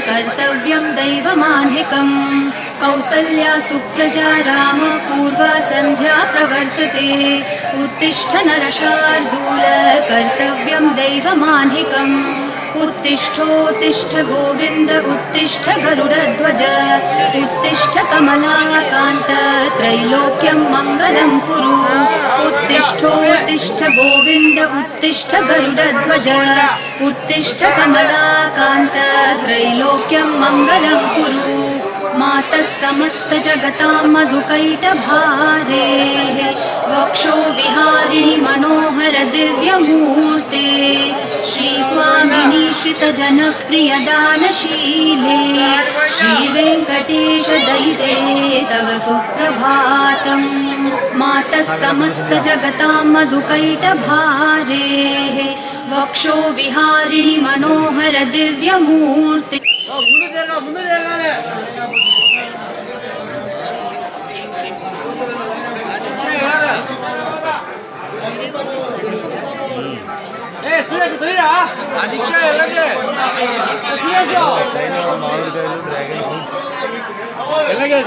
कर्तव्यं दैवमान्हिकम् कौसल्या सुप्रजा राम पूर्वा सन्ध्या प्रवर्तते उत्तिष्ठ नरशार्दूल कर्तव्यं दैवमान्हिकम् उत्तिष्ठोत्तिष्ठ गोविन्द उत्तिष्ठ गरुडध्वज उत्तिष्ठ कमलाकान्त त्रैलोक्यं मङ्गलं कुरु उत्तिष्ठोत्तिष्ठ गोविन्द उत्तिष्ठ गरुडध्वज उत्तिष्ठ कमलाकान्त त्रैलोक्यं मङ्गलं कुरु मातः समस्त जगतां मधुकैटभारे वक्षो विहारिणि मनोहर दिव्यमूर्ते श्रीस्वामिनि श्रितजनप्रिय दानशीले श्रीवेङ्कटेश दयिते तव सुप्रभातम् मातः समस्त जगतां मधुकैटभारे वक्षो विहारिणि मनोहर दिव्यमूर्ते ಸುರೇಶ್ ಅದಕ್ಕೆ ಎಲ್ಲದೆ ಸುರೇಶ್ ಮಾವಿನಕಾಯಿ ಡ್ರ್ಯಾಗನ್ ಎಲ್ಲಗೆ